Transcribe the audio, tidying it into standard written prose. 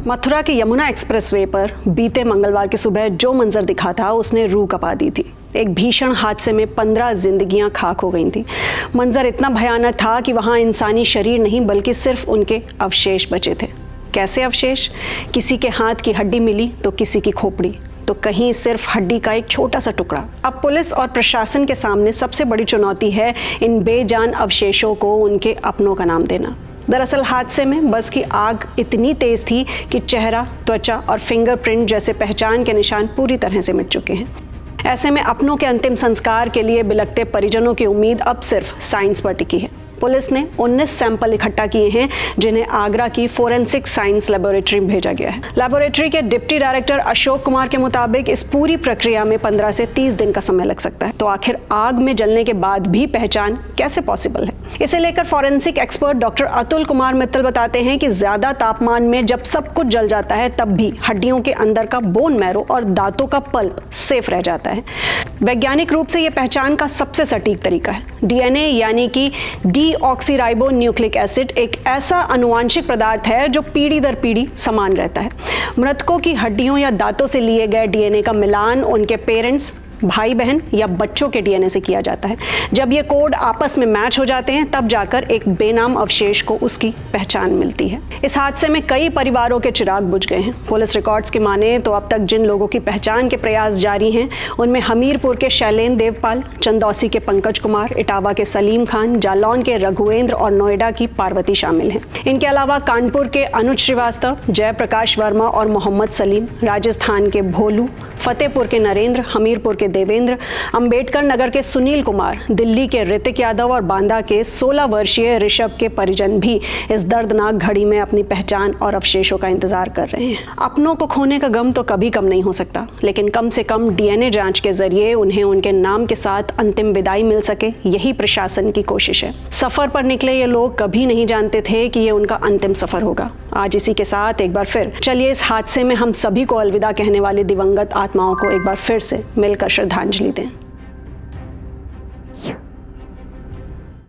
मथुरा के यमुना एक्सप्रेसवे पर बीते मंगलवार की सुबह जो मंजर दिखा था उसने रूह कपा दी थी। एक भीषण हादसे में 15 जिंदगियां खाक हो गई थी। मंजर इतना भयानक था कि वहां इंसानी शरीर नहीं बल्कि सिर्फ उनके अवशेष बचे थे। कैसे अवशेष? किसी के हाथ की हड्डी मिली तो किसी की खोपड़ी, तो कहीं सिर्फ हड्डी का एक छोटा सा टुकड़ा। अब पुलिस और प्रशासन के सामने सबसे बड़ी चुनौती है इन बेजान अवशेषों को उनके अपनों का नाम देना। दरअसल हादसे में बस की आग इतनी तेज थी कि चेहरा, त्वचा और फिंगरप्रिंट जैसे पहचान के निशान पूरी तरह से मिट चुके हैं। ऐसे में अपनों के अंतिम संस्कार के लिए बिलखते परिजनों की उम्मीद अब सिर्फ साइंस पर टिकी है। पुलिस ने 19 सैंपल इकट्ठा किए हैं जिन्हें आगरा की फोरेंसिक साइंस लेबोरेटरी में भेजा गया है। लेबोरेटरी के डिप्टी डायरेक्टर अशोक कुमार के मुताबिक इस पूरी प्रक्रिया में 15 से 30 दिन का समय लग सकता है। तो आखिर आग में जलने के बाद भी पहचान कैसे पॉसिबल है? इसे लेकर forensic expert doctor Atul Kumar Mittal बताते हैं कि ज्यादा तापमान में जब सब कुछ जल जाता है तब भी हड्डियों के अंदर का बोन मैरो और दांतों का पल्प सेफ रह जाता है। वैज्ञानिक रूप से यह पहचान का सबसे सटीक तरीका है। डीएनए यानी कि डीऑक्सीराइबो न्यूक्लिक एसिड एक ऐसा आनुवांशिक पदार्थ है जो पीढ़ी दर पीढ़ी समान रहता है। मृतकों की हड्डियों या दांतों से लिए गए डीएनए का मिलान उनके पेरेंट्स, भाई बहन या बच्चों के डीएनए से किया जाता है। जब ये कोड आपस में मैच हो जाते हैं तब जाकर एक बेनाम अवशेष को उसकी पहचान मिलती है। इस हादसे में कई परिवारों के चिराग बुझ गए हैं। पुलिस रिकॉर्ड्स की माने तो अब तक जिन लोगों की पहचान के प्रयास जारी हैं उनमें हमीरपुर के शैलेंद्र देवपाल, चंदौसी के पंकज कुमार, इटावा के सलीम खान, जालौन के रघुवेंद्र और नोएडा की पार्वती शामिल हैं। इनके अलावा कानपुर के अनुज श्रीवास्तव, जयप्रकाश वर्मा और मोहम्मद सलीम, राजस्थान के भोलू, फतेहपुर के नरेंद्र, हमीरपुर के देवेंद्र, अंबेडकर नगर के सुनील कुमार, दिल्ली के ऋतिक यादव और बांदा के 16 वर्षीय ऋषभ के परिजन भी इस दर्दनाक घड़ी में अपनी पहचान और अवशेषों का इंतजार कर रहे हैं। अपनों को खोने का गम तो कभी कम नहीं हो सकता, लेकिन कम से कम डीएनए जांच के जरिए उन्हें उनके नाम के साथ अंतिम विदाई मिल सके, यही प्रशासन की कोशिश है। सफर पर निकले ये लोग कभी नहीं जानते थे कि ये उनका अंतिम सफर होगा। आज इसी के साथ एक बार फिर चलिए इस हादसे में हम सभी को अलविदा कहने वाले दिवंगत आत्माओं को एक बार फिर से मिलकर श्रद्धांजलि दें।